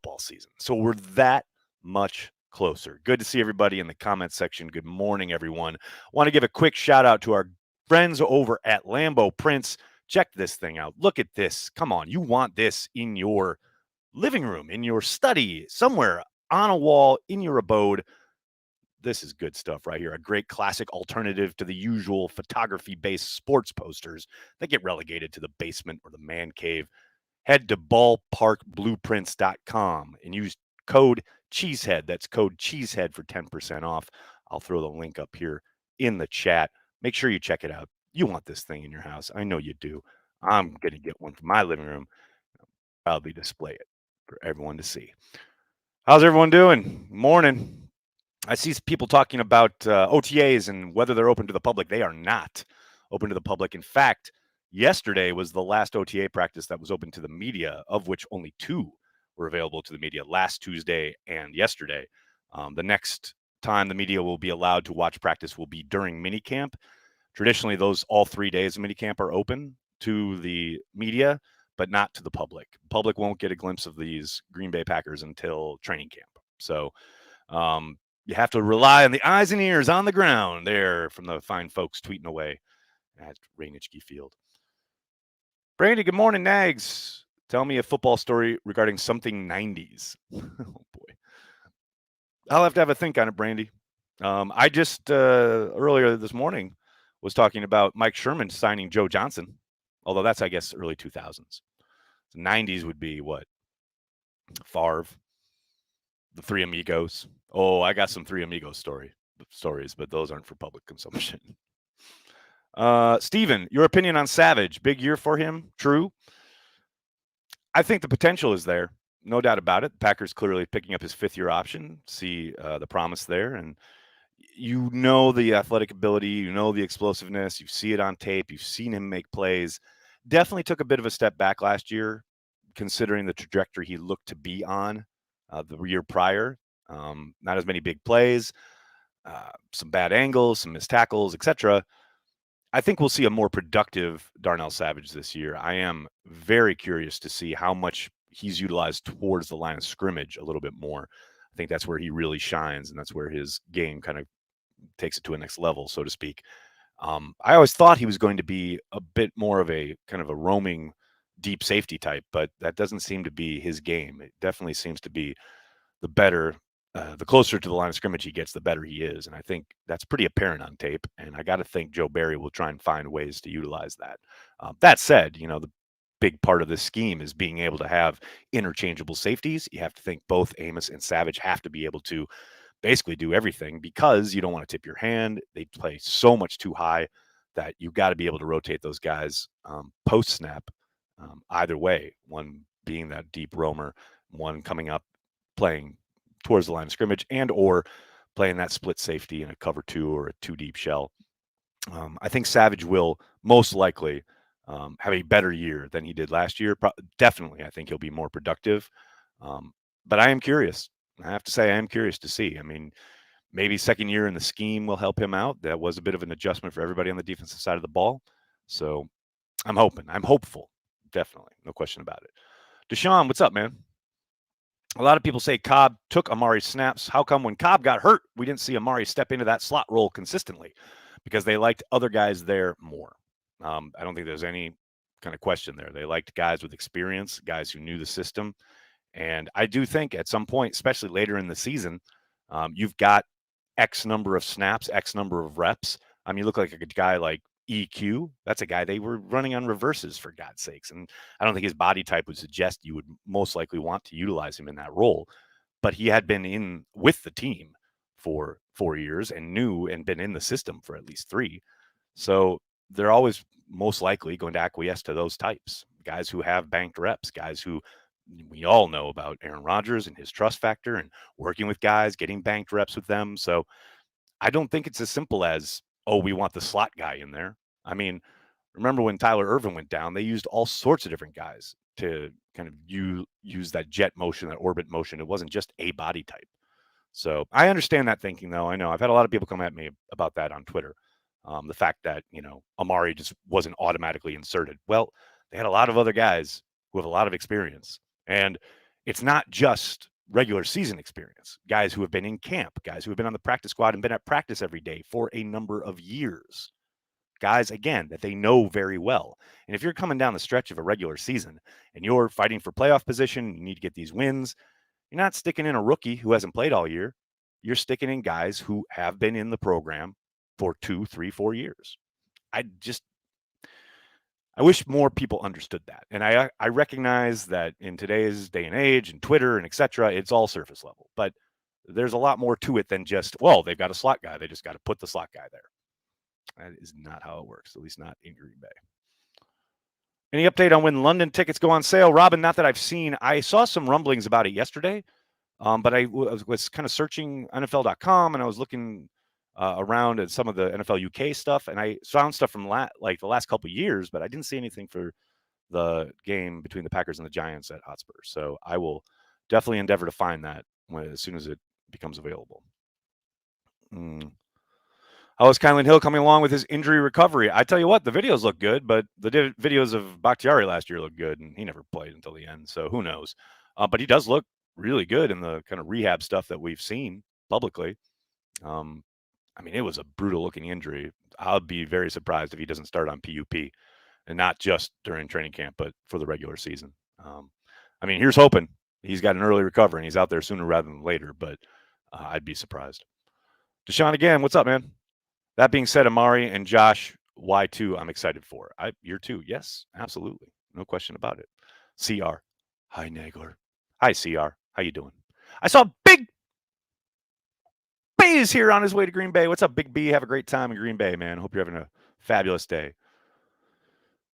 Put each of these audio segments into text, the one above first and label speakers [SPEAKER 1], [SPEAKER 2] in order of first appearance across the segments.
[SPEAKER 1] football season. So we're that much closer. Good to see everybody in the comment section. Good morning, everyone. Want to give a quick shout out to our friends over at Lambeau Prints. Check this thing out. Look at this. Come on. You want this in your living room, in your study, somewhere on a wall, in your abode. This is good stuff right here. A great classic alternative to the usual photography-based sports posters that get relegated to the basement or the man cave. Head to ballparkblueprints.com and use code Cheesehead. That's code Cheesehead for 10% off. I'll throw the link up here in the chat. Make sure you check it out. You want this thing in your house. I know you do. I'm going to get one for my living room. I'll proudly display it for everyone to see. How's everyone doing? Morning. I see people talking about OTAs and whether they're open to the public. They are not open to the public. In fact, yesterday was the last OTA practice that was open to the media, of which only 2 were available to the media, last Tuesday and yesterday. The next time the media will be allowed to watch practice will be during minicamp. Traditionally, those all 3 days of minicamp are open to the media, but not to the public. Public won't get a glimpse of these Green Bay Packers until training camp. So you have to rely on the eyes and ears on the ground there from the fine folks tweeting away at Rainichke Field. Brandy, good morning, Nags. Tell me a football story regarding something 90s. Oh, boy. I'll have to have a think on it, Brandy. I just, earlier this morning, was talking about Mike Sherman signing Joe Johnson, although that's, I guess, early 2000s. The 90s would be what? Favre, the Three Amigos. Oh, I got some Three Amigos stories, but those aren't for public consumption. Steven, your opinion on Savage. Big year for him. True. I think the potential is there. No doubt about it. The Packers clearly picking up his 5th-year option. See the promise there. And you know the athletic ability. You know the explosiveness. You see it on tape. You've seen him make plays. Definitely took a bit of a step back last year, considering the trajectory he looked to be on the year prior. Not as many big plays, some bad angles, some missed tackles, etc. I think we'll see a more productive Darnell Savage this year. I am very curious to see how much he's utilized towards the line of scrimmage a little bit more. I think that's where he really shines, and that's where his game kind of takes it to a next level, so to speak. I always thought he was going to be a bit more of a kind of a roaming deep safety type, but that doesn't seem to be his game. It definitely seems to be the closer to the line of scrimmage he gets, the better he is. And I think that's pretty apparent on tape. And I got to think Joe Barry will try and find ways to utilize that. That said, the big part of this scheme is being able to have interchangeable safeties. You have to think both Amos and Savage have to be able to basically do everything because you don't want to tip your hand. They play so much too high that you got to be able to rotate those guys post snap either way, one being that deep roamer, one coming up playing towards the line of scrimmage and or playing that split safety in a cover 2 or a 2 deep shell. I think Savage will most likely have a better year than he did last year. Definitely, I think he'll be more productive. But I am curious. I have to say I am curious to see. I mean, maybe second year in the scheme will help him out. That was a bit of an adjustment for everybody on the defensive side of the ball. So I'm hopeful. Definitely. No question about it. Deshaun, what's up, man? A lot of people say Cobb took Amari's snaps. How come when Cobb got hurt, we didn't see Amari step into that slot role consistently? Because they liked other guys there more. I don't think there's any kind of question there. They liked guys with experience, guys who knew the system. And I do think at some point, especially later in the season, you've got X number of snaps, X number of reps. I mean, you look like a guy like EQ. That's a guy they were running on reverses, for God's sakes. And I don't think his body type would suggest you would most likely want to utilize him in that role. But he had been in with the team for 4 years and knew and been in the system for at least 3. So they're always most likely going to acquiesce to those types, guys who have banked reps, guys who we all know about Aaron Rodgers and his trust factor and working with guys, getting banked reps with them. So I don't think it's as simple as, oh, we want the slot guy in there. I mean, remember when Tyler Irvin went down, they used all sorts of different guys to kind of use that jet motion, that orbit motion. It wasn't just a body type. So I understand that thinking, though. I know I've had a lot of people come at me about that on Twitter. The fact that, Amari just wasn't automatically inserted. Well, they had a lot of other guys who have a lot of experience. And It's not just regular season experience. Guys who have been in camp, guys who have been on the practice squad and been at practice every day for a number of years. Guys, again, that they know very well. And if you're coming down the stretch of a regular season and you're fighting for playoff position, you need to get these wins, you're not sticking in a rookie who hasn't played all year. You're sticking in guys who have been in the program for 2, 3, 4 years. I just I wish more people understood that. And I recognize that in today's day and age and Twitter and et cetera, it's all surface level. But there's a lot more to it than just, well, they've got a slot guy. They just got to put the slot guy there. That is not how it works, at least not in Green Bay. Any update on when London tickets go on sale? Robin, not that I've seen. I saw some rumblings about it yesterday, but I was kind of searching NFL.com and I was looking around at some of the NFL UK stuff, and I found stuff from like the last couple of years, but I didn't see anything for the game between the Packers and the Giants at Hotspur. So I will definitely endeavor to find that as soon as it becomes available. How is Kylan Hill coming along with his injury recovery? I tell you what, the videos look good, but the videos of Bhaktiari last year look good, and he never played until the end, so who knows? But he does look really good in the kind of rehab stuff that we've seen publicly. I mean, it was a brutal looking injury. I'll be very surprised if he doesn't start on PUP, and not just during training camp, but for the regular season. I mean, here's hoping he's got an early recovery and he's out there sooner rather than later, but I'd be surprised. Deshaun again, what's up, man? That being said, Amari and Josh, Y2, I'm excited for. Year 2, yes, absolutely. No question about it. CR. Hi, Nagler. Hi, CR. How you doing? I saw Big B is here on his way to Green Bay. What's up, Big B? Have a great time in Green Bay, man. Hope you're having a fabulous day.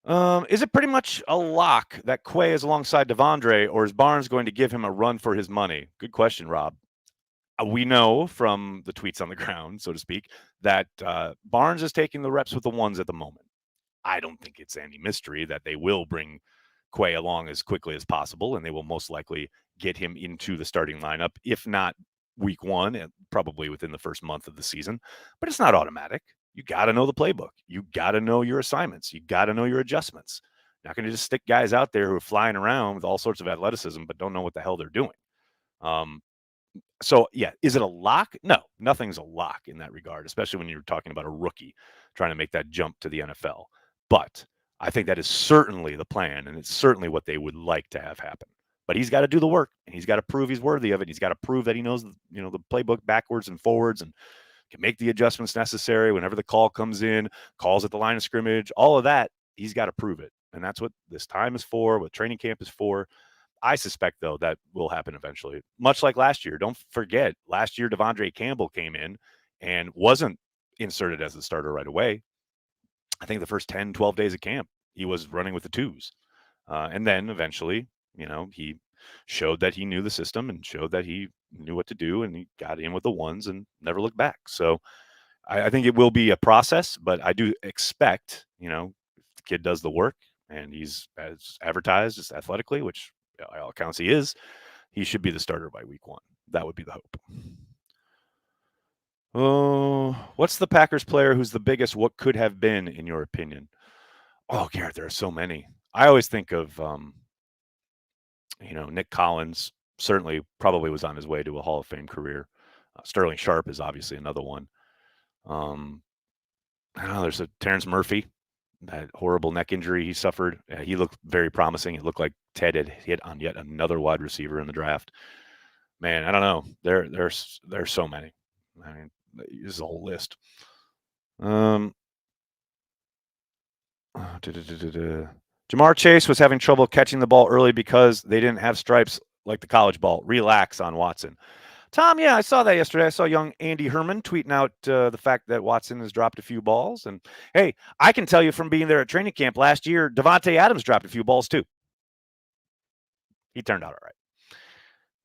[SPEAKER 1] Is it pretty much a lock that Quay is alongside Devondre, or is Barnes going to give him a run for his money? Good question, Rob. We know from the tweets on the ground, so to speak, that Barnes is taking the reps with the ones at the moment. I don't think it's any mystery that they will bring Quay along as quickly as possible, and they will most likely get him into the starting lineup, if not week 1, and probably within the first month of the season. But it's not automatic. You got to know the playbook. You got to know your assignments. You got to know your adjustments. You're not going to just stick guys out there who are flying around with all sorts of athleticism, but don't know what the hell they're doing. So, yeah, is it a lock? No, nothing's a lock in that regard, especially when you're talking about a rookie trying to make that jump to the NFL. But I think that is certainly the plan, and it's certainly what they would like to have happen. But he's got to do the work, and he's got to prove he's worthy of it. He's got to prove that he knows, the playbook backwards and forwards, and can make the adjustments necessary whenever the call comes in, calls at the line of scrimmage, all of that. He's got to prove it, and that's what this time is for, what training camp is for. I suspect, though, that will happen eventually, much like last year. Don't forget, last year, Devondre Campbell came in and wasn't inserted as the starter right away. I think the first 10, 12 days of camp, he was running with the twos. And then eventually, he showed that he knew the system and showed that he knew what to do, and he got in with the ones and never looked back. So I think it will be a process, but I do expect, if the kid does the work and he's as advertised as athletically, which by all accounts he is, he should be the starter by week 1. That would be the hope. Oh, what's the Packers player who's the biggest what could have been, in your opinion? Oh, Garrett, there are so many. I always think of, Nick Collins. Certainly probably was on his way to a Hall of Fame career. Sterling Sharp is obviously another one. I don't know, there's a Terrence Murphy, that horrible neck injury he suffered. He looked very promising. It looked like Ted had hit on yet another wide receiver in the draft. Man, I don't know. There's so many. I mean, this is a whole list. Jamar Chase was having trouble catching the ball early because they didn't have stripes like the college ball. Relax on Watson. Tom, yeah, I saw that yesterday. I saw young Andy Herman tweeting out the fact that Watson has dropped a few balls. And, hey, I can tell you from being there at training camp last year, Devontae Adams dropped a few balls too. He turned out all right.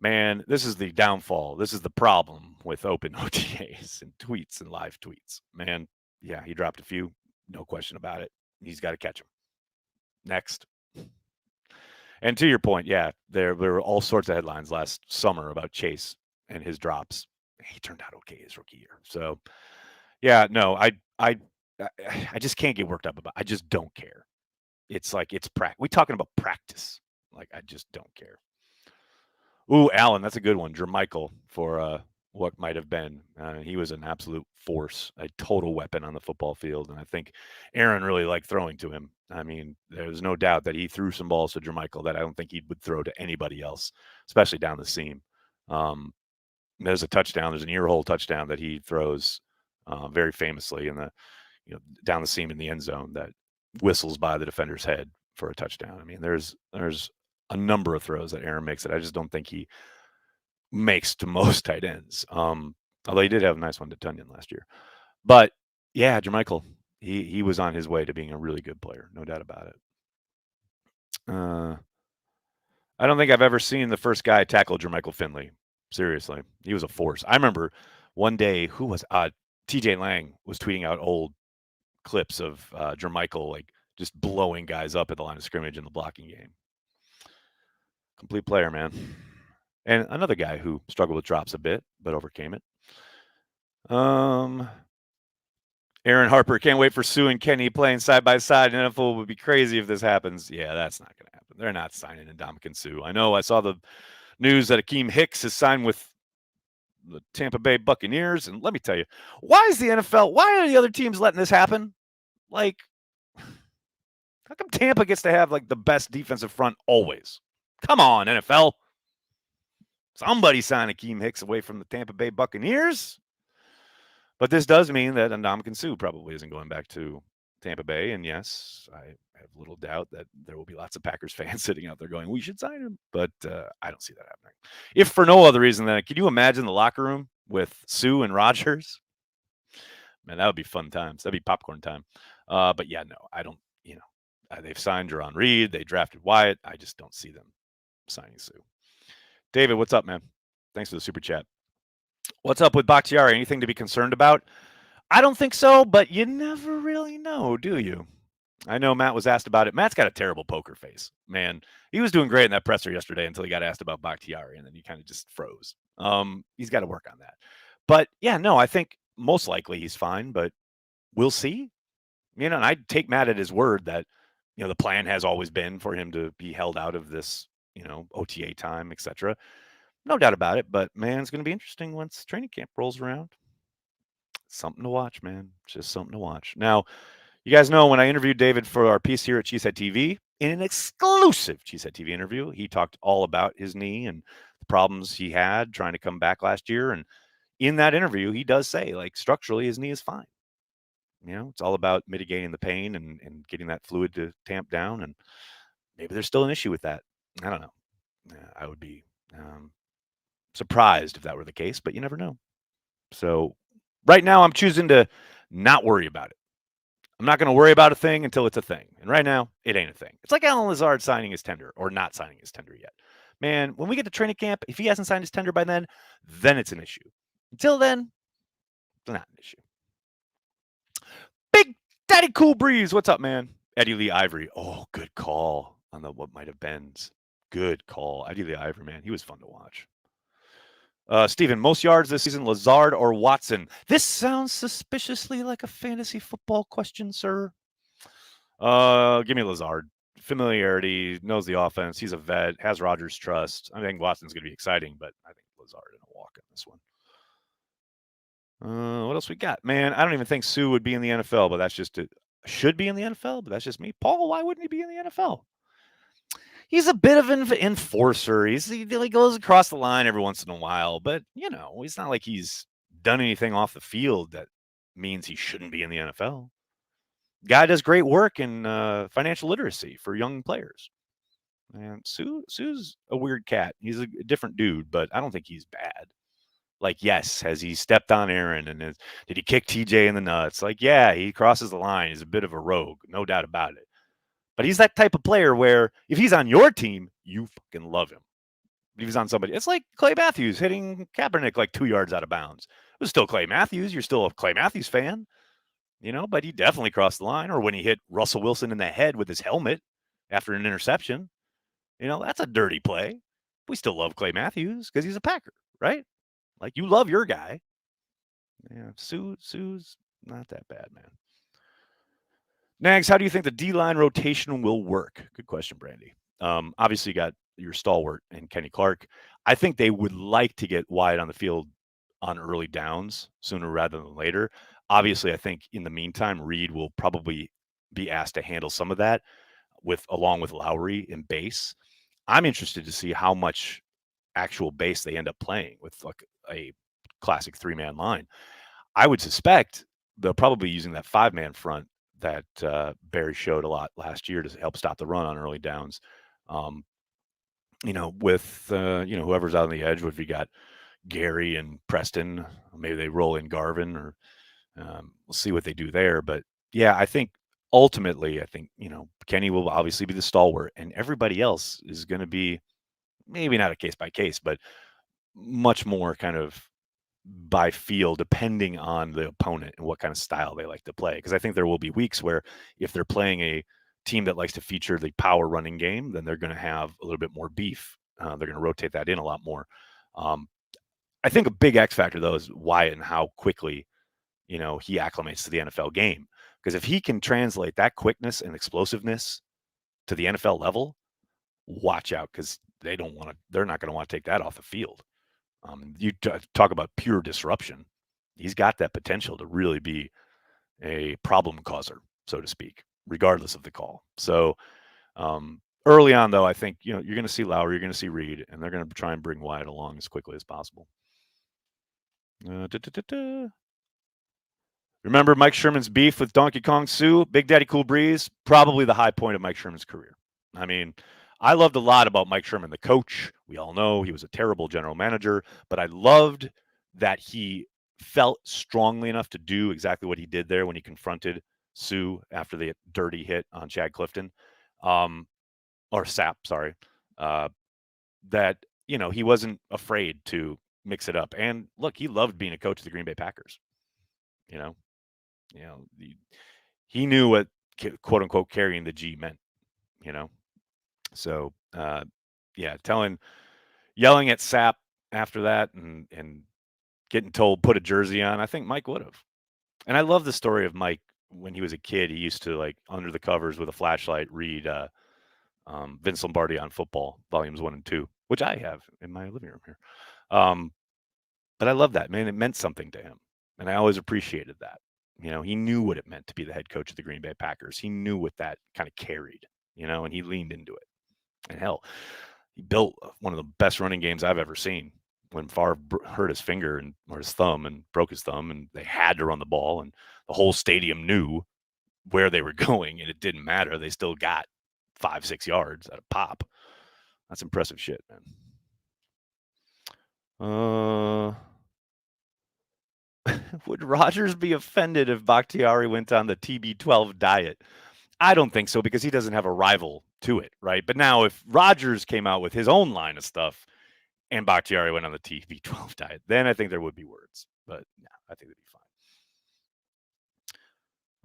[SPEAKER 1] Man, this is the downfall. This is the problem with open OTAs and tweets and live tweets. Man, yeah, he dropped a few. No question about it. He's got to catch them. Next. And to your point, yeah, there were all sorts of headlines last summer about Chase and his drops. He turned out okay his rookie year. So, yeah, no, I just can't get worked up about. I just don't care. It's like it's practice. We're talking about practice. Like I just don't care. Ooh, Allen, that's a good one. Jermichael for what might have been. He was an absolute force, a total weapon on the football field, and I think Aaron really liked throwing to him. I mean, there's no doubt that he threw some balls to Jermichael that I don't think he would throw to anybody else, especially down the seam. Um, there's a touchdown. There's an ear hole touchdown that he throws very famously in the down the seam in the end zone that whistles by the defender's head for a touchdown. I mean, there's a number of throws that Aaron makes that I just don't think he makes to most tight ends. Although he did have a nice one to Tunyon last year. But yeah, Jermichael, he was on his way to being a really good player, no doubt about it. I don't think I've ever seen the first guy tackle Jermichael Finley. Seriously, he was a force. I remember one day, who was TJ Lang was tweeting out old clips of Jermichael like just blowing guys up at the line of scrimmage in the blocking game. Complete player, man. And another guy who struggled with drops a bit, but overcame it. Aaron Harper, can't wait for Sue and Kenny playing side by side. NFL would be crazy if this happens. Yeah, that's not going to happen. They're not signing Ndamukong Suh. I know I saw the news that Akeem Hicks has signed with the Tampa Bay Buccaneers. And let me tell you, why is the NFL, why are the other teams letting this happen? Like, how come Tampa gets to have like the best defensive front always? Come on, NFL. Somebody sign Akeem Hicks away from the Tampa Bay Buccaneers. But this does mean that Ndamukong Suh probably isn't going back to Tampa Bay. And yes, I have little doubt that there will be lots of Packers fans sitting out there going, we should sign him. But I don't see that happening. If for no other reason than, can you imagine the locker room with Suh and Rodgers? Man, that would be fun times. That'd be popcorn time. But yeah, no, I don't, they've signed Jaron Reed. They drafted Wyatt. I just don't see them signing Suh. David, what's up, man? Thanks for the super chat. What's up with Bhaktiari? Anything to be concerned about? I don't think so, but you never really know, do you? I know Matt was asked about it. Matt's got a terrible poker face, man. He was doing great in that presser yesterday until he got asked about Bakhtiari, and then he kind of just froze. He's got to work on that. But yeah, no, I think most likely he's fine, but we'll see. And I'd take Matt at his word that, the plan has always been for him to be held out of this, OTA time, etc. No doubt about it, but man, it's going to be interesting once training camp rolls around. Something to watch, man. Just something to watch. Now, you guys know when I interviewed David for our piece here at Cheesehead TV, in an exclusive Cheesehead TV interview, he talked all about his knee and the problems he had trying to come back last year. And in that interview, he does say, like, structurally, his knee is fine. It's all about mitigating the pain and getting that fluid to tamp down. And maybe there's still an issue with that. I don't know. I would be surprised if that were the case, but you never know. So right now, I'm choosing to not worry about it. I'm not going to worry about a thing until it's a thing. And right now, it ain't a thing. It's like Alan Lazard signing his tender or not signing his tender yet. Man, when we get to training camp, if he hasn't signed his tender by then it's an issue. Until then, it's not an issue. Big Daddy Cool Breeze, what's up, man? Eddie Lee Ivory. Oh, good call on the what might have been. Good call. Eddie Lee Ivory, man. He was fun to watch. Steven, most yards this season, Lazard or Watson? This sounds suspiciously like a fantasy football question, sir. Give me Lazard. Familiarity, knows the offense. He's a vet, has Rodgers' trust. I think Watson's going to be exciting, but I think Lazard in a walk in this one. What else we got? Man, I don't even think Suh would be in the NFL, but that's just it. Should be in the NFL, but that's just me. Paul, why wouldn't he be in the NFL? He's a bit of an enforcer. He goes across the line every once in a while, but he's not like he's done anything off the field that means he shouldn't be in the NFL. Guy does great work in financial literacy for young players. And Suh's a weird cat. He's a different dude, but I don't think he's bad. Like, yes, has he stepped on Aaron and did he kick TJ in the nuts? Like, yeah, he crosses the line. He's a bit of a rogue, no doubt about it. But he's that type of player where if he's on your team, you fucking love him. If he's on somebody, it's like Clay Matthews hitting Kaepernick like 2 yards out of bounds. It was still Clay Matthews. You're still a Clay Matthews fan, but he definitely crossed the line. Or when he hit Russell Wilson in the head with his helmet after an interception, that's a dirty play. We still love Clay Matthews because he's a Packer, right? Like, you love your guy. Yeah, Suh's not that bad, man. Nags, how do you think the D-line rotation will work? Good question, Brandy. Obviously, you got your stalwart and Kenny Clark. I think they would like to get Wyatt on the field on early downs sooner rather than later. Obviously, I think in the meantime, Reed will probably be asked to handle some of that along with Lowry in base. I'm interested to see how much actual base they end up playing with like a classic 3-man line. I would suspect they'll probably be using that 5-man front that Barry showed a lot last year to help stop the run on early downs. With whoever's out on the edge, if you got Gary and Preston, maybe they roll in Garvin, or we'll see what they do there. But yeah, I think ultimately, Kenny will obviously be the stalwart, and everybody else is going to be maybe not a case by case, but much more kind of by feel, depending on the opponent and what kind of style they like to play. Because I think there will be weeks where if they're playing a team that likes to feature the power running game, then they're going to have a little bit more beef. They're going to rotate that in a lot more. I think a big X factor, though, is Wyatt and how quickly, he acclimates to the NFL game. Because if he can translate that quickness and explosiveness to the NFL level, watch out, because they're not going to want to take that off the field. You talk about pure disruption. He's got that potential to really be a problem causer, so to speak, regardless of the call. So early on, though, I think you're going to see Lowry, you're going to see Reed, and they're going to try and bring Wyatt along as quickly as possible. Remember Mike Sherman's beef with Donkey Kong Sue? Big Daddy Cool Breeze, probably the high point of Mike Sherman's career. I mean, I loved a lot about Mike Sherman, the coach. We all know he was a terrible general manager, but I loved that he felt strongly enough to do exactly what he did there when he confronted Sue after the dirty hit on Chad Clifton, or Sapp, sorry. That, he wasn't afraid to mix it up. And look, he loved being a coach of the Green Bay Packers. He knew what quote unquote carrying the G meant, So, yelling at Sapp after that and getting told put a jersey on, I think Mike would have. And I love the story of Mike when he was a kid. He used to, like, under the covers with a flashlight read Vince Lombardi on Football, volumes 1 and 2, which I have in my living room here. But I love that, man. It meant something to him, and I always appreciated that. He knew what it meant to be the head coach of the Green Bay Packers. He knew what that kind of carried, and he leaned into it. And hell, he built one of the best running games I've ever seen when Favre hurt his finger or his thumb and broke his thumb, and they had to run the ball, and the whole stadium knew where they were going, and it didn't matter. They still got 5-6 yards at a pop. That's impressive shit, man. Would Rodgers be offended if Bakhtiari went on the TB12 diet? I don't think so, because he doesn't have a rival to it, right? But now if Rodgers came out with his own line of stuff and Bakhtiari went on the TB12 diet, then I think there would be words. But no, I think they'd be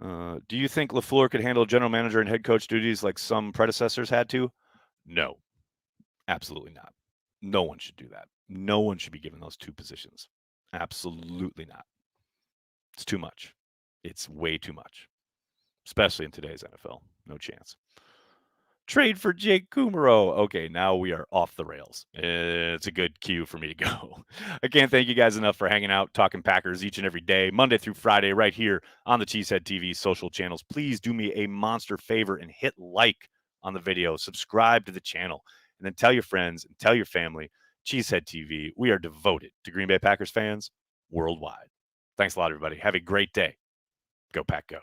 [SPEAKER 1] fine. Do you think LaFleur could handle general manager and head coach duties like some predecessors had to? No, absolutely not. No one should do that. No one should be given those two positions. Absolutely not. It's too much. It's way too much, especially in today's NFL. No chance. Trade for Jake Kumaro. Okay, now we are off the rails. It's a good cue for me to go. I can't thank you guys enough for hanging out, talking Packers each and every day, Monday through Friday, right here on the Cheesehead TV social channels. Please do me a monster favor and hit like on the video, subscribe to the channel, and then tell your friends and tell your family. Cheesehead TV, we are devoted to Green Bay Packers fans worldwide. Thanks a lot, everybody. Have a great day. Go Pack, go.